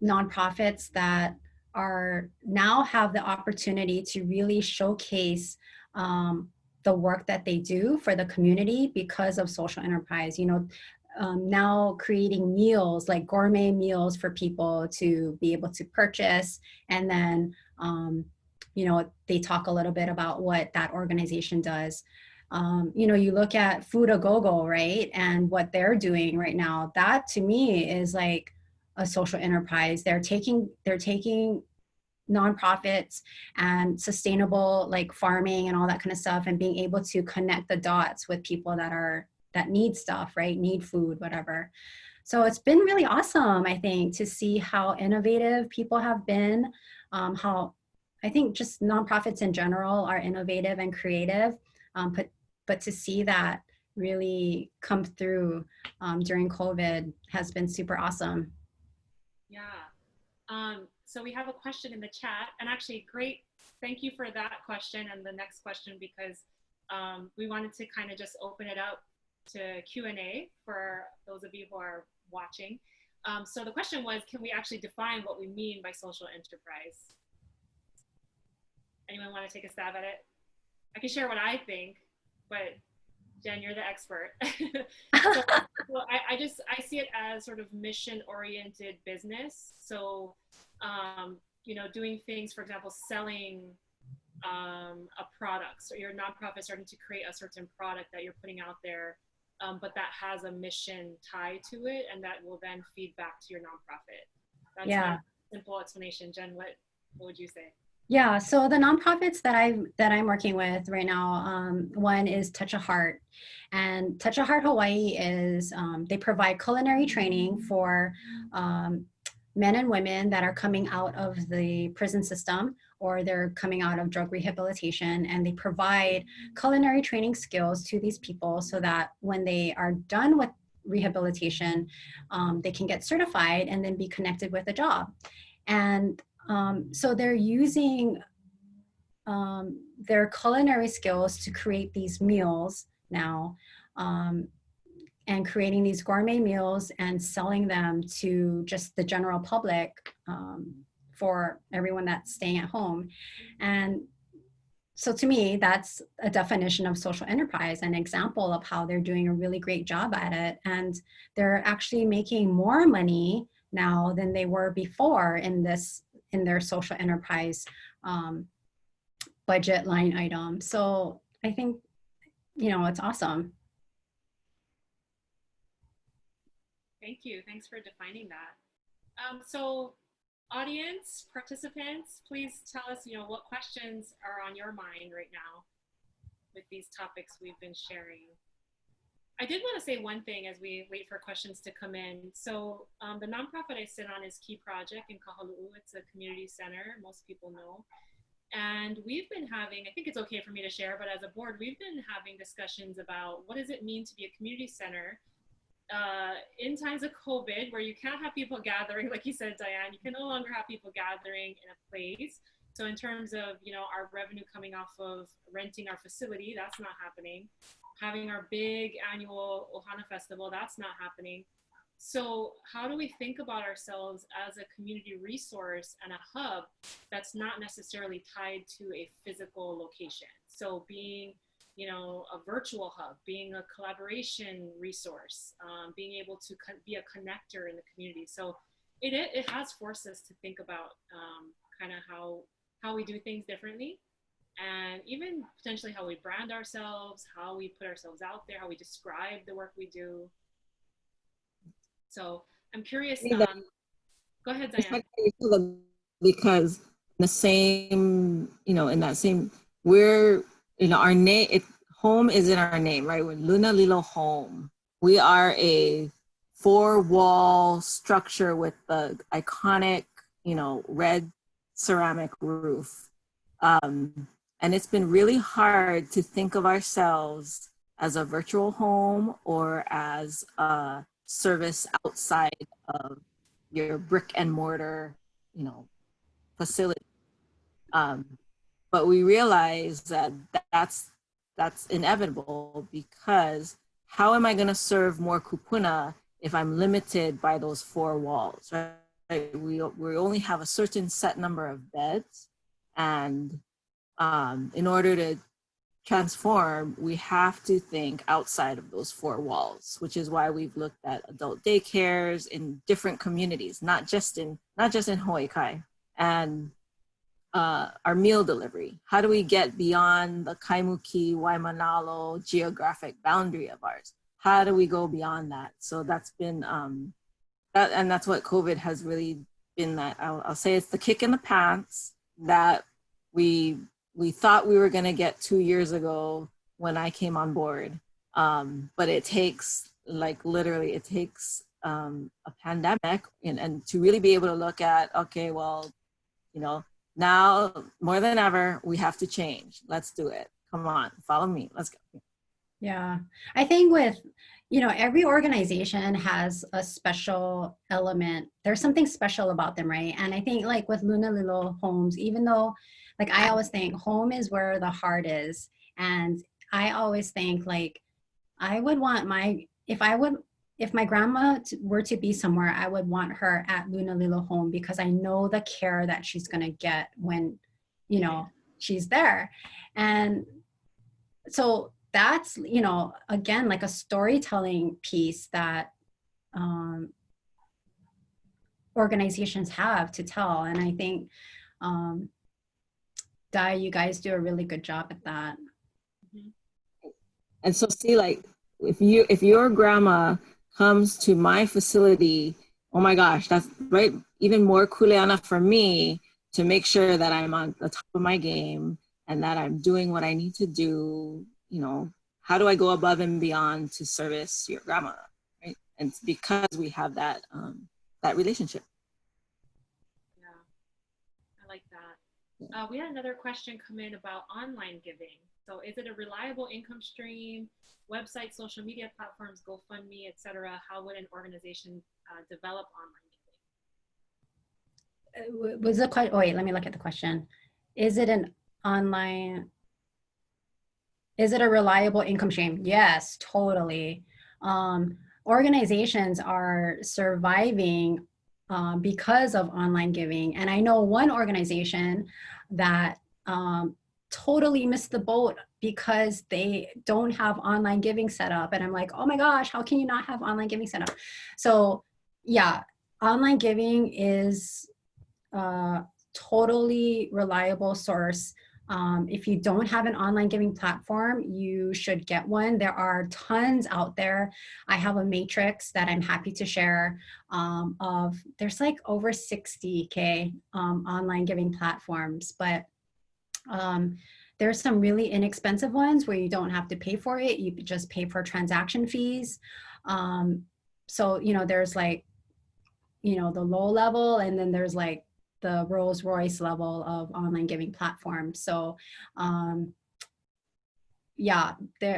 nonprofits that are now have the opportunity to really showcase the work that they do for the community because of social enterprise. You know, now creating meals, like gourmet meals for people to be able to purchase. And then, you know, they talk a little bit about what that organization does. You know, you look at Food A Go-Go, right? And what they're doing right now, that to me is like a social enterprise. They're taking nonprofits and sustainable like farming and all that kind of stuff and being able to connect the dots with people that need stuff, right? Need food, whatever. So it's been really awesome, I think, to see how innovative people have been, how I think just nonprofits in general are innovative and creative, but to see that really come through during COVID has been super awesome. Yeah. So we have a question in the chat, and actually, great. Thank you for that question and the next question, because we wanted to kind of just open it up to Q&A for those of you who are watching. So the question was, can we actually define what we mean by social enterprise? Anyone want to take a stab at it? I can share what I think, but Jen, you're the expert. So, well, I see it as sort of mission-oriented business. So, you know, doing things, for example, selling a product. So your nonprofit starting to create a certain product that you're putting out there, but that has a mission tied to it, and that will then feed back to your nonprofit. That's my simple explanation. Jen, what would you say? Yeah, so the nonprofits that I'm working with right now, one is Touch a Heart, and Touch a Heart Hawaii is they provide culinary training for men and women that are coming out of the prison system, or they're coming out of drug rehabilitation, and they provide culinary training skills to these people so that when they are done with rehabilitation, they can get certified and then be connected with a job. And so they're using their culinary skills to create these meals now, and creating these gourmet meals and selling them to just the general public, for everyone that's staying at home. And so to me, that's a definition of social enterprise, an example of how they're doing a really great job at it. And they're actually making more money now than they were before in their social enterprise budget line item. So I think, you know, it's awesome. Thank you. Thanks for defining that. So audience, participants, please tell us, you know, what questions are on your mind right now with these topics we've been sharing. I did want to say one thing as we wait for questions to come in. So the nonprofit I sit on is Key Project in Kahaluu. It's a community center, most people know. And we've been having, I think it's okay for me to share, but as a board, we've been having discussions about what does it mean to be a community center in times of COVID, where you can't have people gathering, like you said, Diane, you can no longer have people gathering in a place. So in terms of, you know, our revenue coming off of renting our facility, that's not happening. Having our big annual Ohana Festival, that's not happening. So how do we think about ourselves as a community resource and a hub that's not necessarily tied to a physical location? So being, you know, a virtual hub, being a collaboration resource, being able to be a connector in the community. So it has forced us to think about kind of how we do things differently, and even potentially how we brand ourselves, how we put ourselves out there, how we describe the work we do. So I'm curious, go ahead, Diane. Because the same, you know, in that same, we're, you know, our name, home is in our name, right? We're Luna Lilo Home. We are a 4-wall structure with the iconic, you know, red ceramic roof. And it's been really hard to think of ourselves as a virtual home or as a service outside of your brick and mortar, you know, facility. But we realize that that's inevitable, because how am I going to serve more kupuna if I'm limited by those 4 walls, right? We only have a certain set number of beds, and in order to transform, we have to think outside of those 4 walls, which is why we've looked at adult daycares in different communities, not just in Hawaii Kai, and our meal delivery. How do we get beyond the Kaimuki, Waimanalo geographic boundary of ours? How do we go beyond that? So that's been, and that's what COVID has really been, that I'll say it's the kick in the pants that we thought we were gonna get 2 years ago when I came on board. But it takes, like literally, it takes a pandemic and to really be able to look at, okay, well, you know, now more than ever, we have to change. Let's do it. Come on, follow me, let's go. Yeah. I think with, every organization has a special element. There's something special about them, right? And I think like with Luna Little Homes, even though like I always think home is where the heart is. And I always think like I would want if my grandma were to be somewhere, I would want her at Luna Little Home because I know the care that she's going to get when, she's there. And so that's, again, like a storytelling piece that organizations have to tell. And I think, you guys do a really good job at that. And so see, like, if your grandma comes to my facility, oh my gosh, that's right, even more kuleana for me to make sure that I'm on the top of my game and that I'm doing what I need to do. How do I go above and beyond to service your grandma, right? And it's because we have that that relationship. Yeah, I like that. We had another question come in about online giving. So is it a reliable income stream? Website, social media platforms, GoFundMe, etc. How would an organization develop online giving? Was the question, oh wait, let me look at the question. Is it a reliable income stream? Yes, totally. Organizations are surviving because of online giving. And I know one organization that totally missed the boat because they don't have online giving set up. And I'm like, oh my gosh, how can you not have online giving set up? So yeah, online giving is a totally reliable source. If you don't have an online giving platform, you should get one. There are tons out there. I have a matrix that I'm happy to share there's like over 60K online giving platforms, but there's some really inexpensive ones where you don't have to pay for it. You just pay for transaction fees. So, there's like, the low level, and then there's like the Rolls Royce level of online giving platforms. So yeah,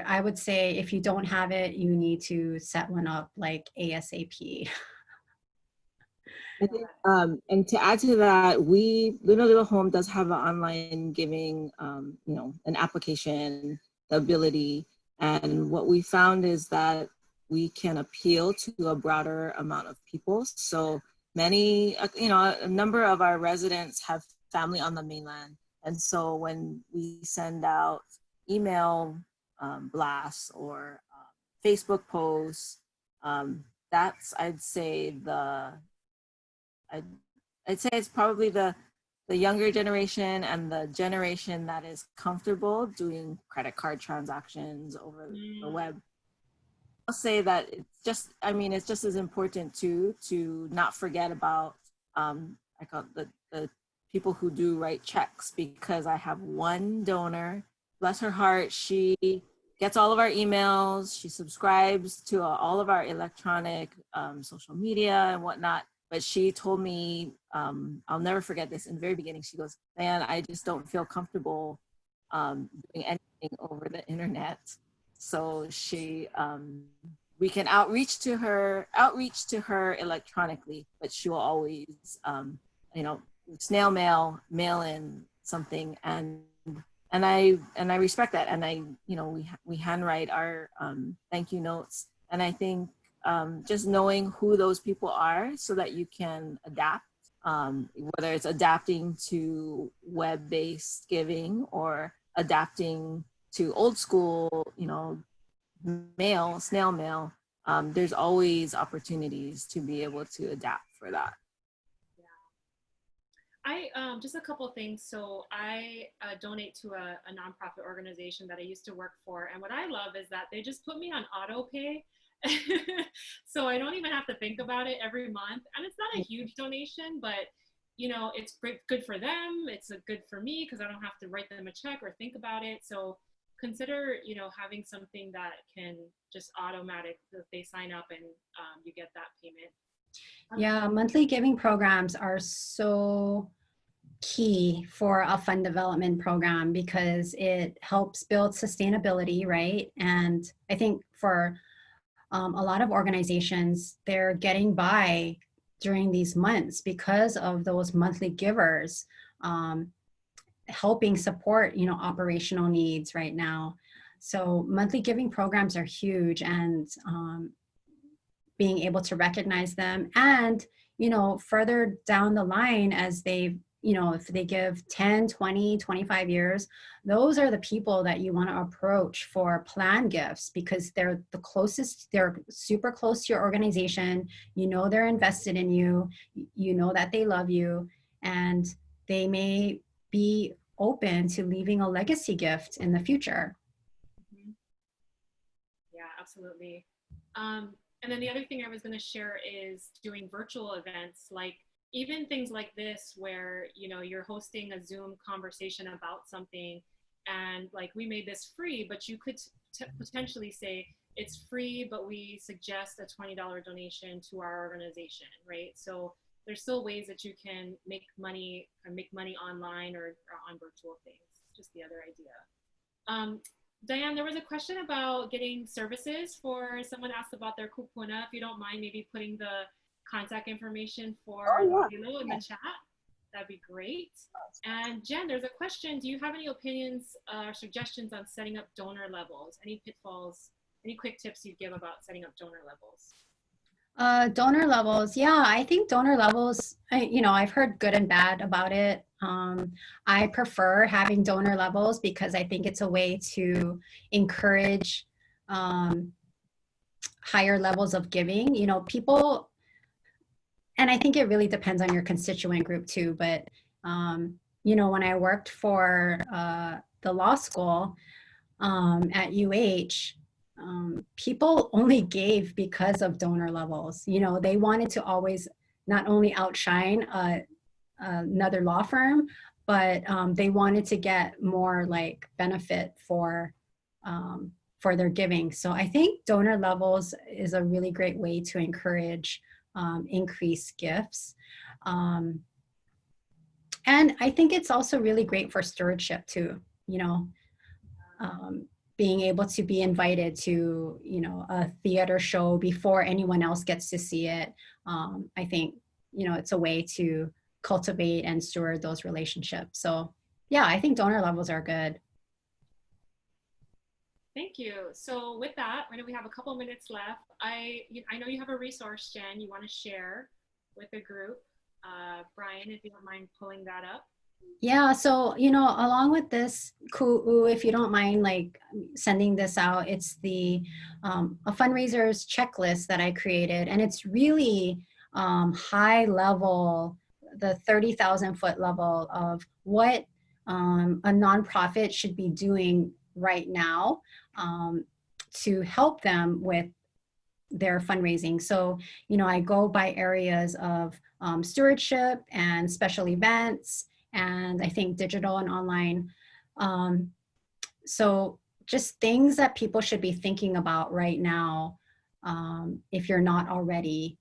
I would say if you don't have it, you need to set one up like ASAP. I think, and to add to that, Luna Little Home does have an online giving, an application, the ability. And what we found is that we can appeal to a broader amount of people. So many, a number of our residents have family on the mainland. And so when we send out email blasts or Facebook posts, that's, I'd say, I'd say it's probably the younger generation and the generation that is comfortable doing credit card transactions over the web. I'll say that it's just as important to not forget about I call it the people who do write checks, because I have one donor, bless her heart, she gets all of our emails, she subscribes to all of our electronic social media and whatnot. But she told me, I'll never forget this, in the very beginning, she goes, man, I just don't feel comfortable doing anything over the internet. So we can outreach to her electronically, but she will always, snail mail in something. And I respect that. And we handwrite our thank you notes. And I think just knowing who those people are so that you can adapt, whether it's adapting to web-based giving or adapting to old school, snail mail, there's always opportunities to be able to adapt for that. I just a couple of things. So I donate to a nonprofit organization that I used to work for, and what I love is that they just put me on auto pay. So I don't even have to think about it every month, and it's not a huge donation, but it's good for them, it's good for me because I don't have to write them a check or think about it. So consider having something that can just automatic, they sign up and you get that payment. Yeah, monthly giving programs are so key for a fund development program because it helps build sustainability, right? And I think for a lot of organizations, they're getting by during these months because of those monthly givers helping support, operational needs right now. So monthly giving programs are huge, and being able to recognize them, and further down the line, as they if they give 10, 20, 25 years, those are the people that you want to approach for plan gifts, because they're the closest, they're super close to your organization. They're invested in you, that they love you, and they may be open to leaving a legacy gift in the future. Yeah, absolutely. And then the other thing I was going to share is doing virtual events, like even things like this, where you're hosting a Zoom conversation about something, and like, we made this free, but you could potentially say it's free, but we suggest a $20 donation to our organization, right? So there's still ways that you can make money online or on virtual things. Just the other idea. Diane, there was a question about getting services for someone asked about their kupuna. If you don't mind, maybe putting the contact information for Lilo in the chat, that'd be great. And Jen, there's a question. Do you have any opinions or suggestions on setting up donor levels? Any pitfalls, any quick tips you'd give about setting up donor levels? Donor levels. Yeah, I think donor levels, I've heard good and bad about it. I prefer having donor levels because I think it's a way to encourage higher levels of giving. People, and I think it really depends on your constituent group too, but when I worked for the law school at UH, people only gave because of donor levels. They wanted to always not only outshine another law firm, but they wanted to get more like benefit for their giving. So I think donor levels is a really great way to encourage increased gifts. And I think it's also really great for stewardship too, being able to be invited to, a theater show before anyone else gets to see it. I think, it's a way to cultivate and steward those relationships. So yeah, I think donor levels are good. Thank you. So with that, I know we have a couple minutes left. I know you have a resource, Jen, you want to share with the group. Brian, if you don't mind pulling that up. Yeah, so, along with this, Ku'u, if you don't mind, like, sending this out, it's the a fundraiser's checklist that I created, and it's really high level, the 30,000 foot level of what a nonprofit should be doing right now to help them with their fundraising. So, I go by areas of stewardship and special events, and I think digital and online. So just things that people should be thinking about right now, if you're not already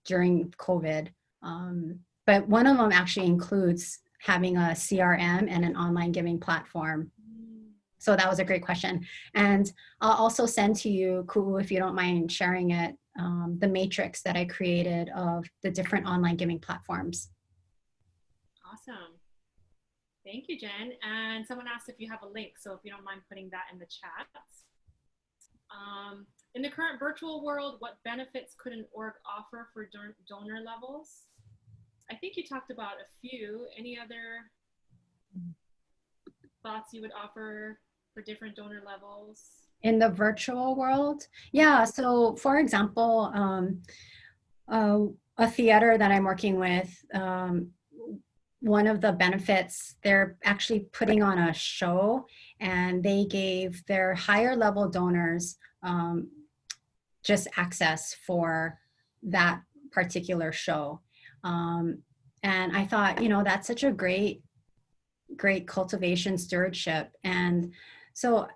during COVID. But one of them actually includes having a CRM and an online giving platform. So that was a great question. And I'll also send to you, Ku'u, if you don't mind sharing it, the matrix that I created of the different online giving platforms. Awesome. Thank you, Jen. And someone asked if you have a link, so if you don't mind putting that in the chat. In the current virtual world, what benefits could an org offer for donor levels? I think you talked about a few. Any other thoughts you would offer for different donor levels? In the virtual world? Yeah, so for example, a theater that I'm working with, one of the benefits, they're actually putting on a show, and they gave their higher level donors just access for that particular show. And I thought, that's such a great cultivation stewardship. And so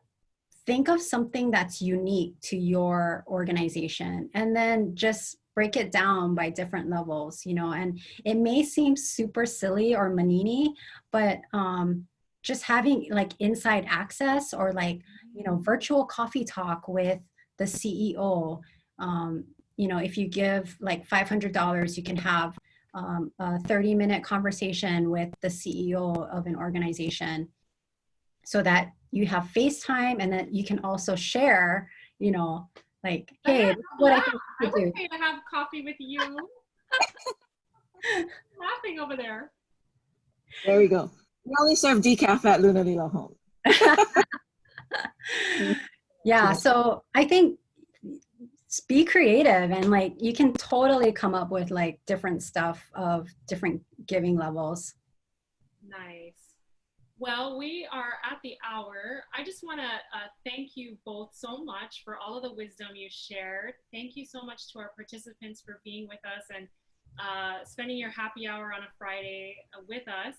think of something that's unique to your organization, and then just break it down by different levels, you know, and it may seem super silly or manini, but just having like inside access or like, you know, virtual coffee talk with the CEO. You know, if you give like $500, you can have a 30-minute conversation with the CEO of an organization, so that you have FaceTime, and then you can also share, you know, like, hey, this is what I think I you would do. pay to have coffee with you. Laughing over there. There we go. We only serve decaf at Luna Lila Home. Yeah, so I think be creative, and like you can totally come up with like different stuff of different giving levels. Nice. Well, we are at the hour. I just want to thank you both so much for all of the wisdom you shared. Thank you so much to our participants for being with us and spending your happy hour on a Friday with us.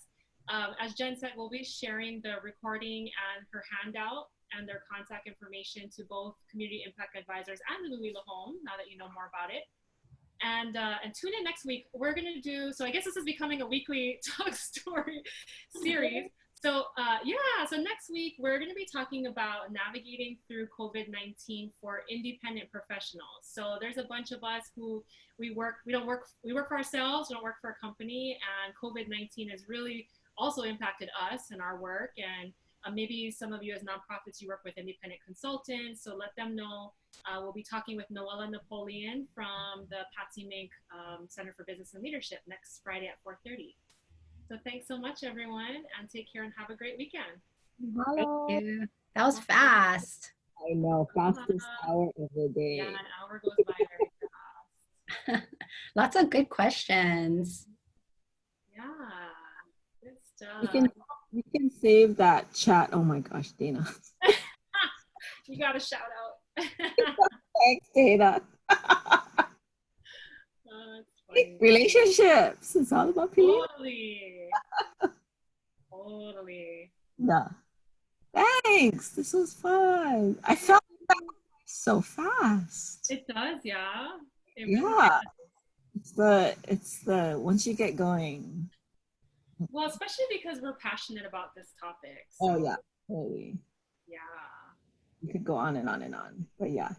As Jen said, we'll be sharing the recording and her handout and their contact information to both community impact advisors and the Luna Home, now that you know more about it. And tune in next week. We're going to do, so I guess this is becoming a weekly talk story series. So yeah, so next week we're going to be talking about navigating through COVID-19 for independent professionals. So there's a bunch of us who we work for ourselves, we don't work for a company, and COVID-19 has really also impacted us and our work. And maybe some of you as nonprofits, you work with independent consultants, so let them know. We'll be talking with Noella Napoleon from the Patsy Mink Center for Business and Leadership next Friday at 4:30. So thanks so much, everyone, and take care and have a great weekend. Hello. Thank you. That was fast. I know, fastest hour of the day. Yeah, an hour goes by very fast. Lots of good questions. Yeah, good stuff. You can save that chat. Oh my gosh, Dana. You got a shout out. Thanks, Dana. That's funny. Relationships. It's all about people. Totally. Totally. Yeah. Thanks. This was fun. I felt that so fast. It does, yeah. It really Yeah. does. It's the once you get going. Well, especially because we're passionate about this topic. Oh So, yeah, totally. yeah. You could go on and on and on. But yeah.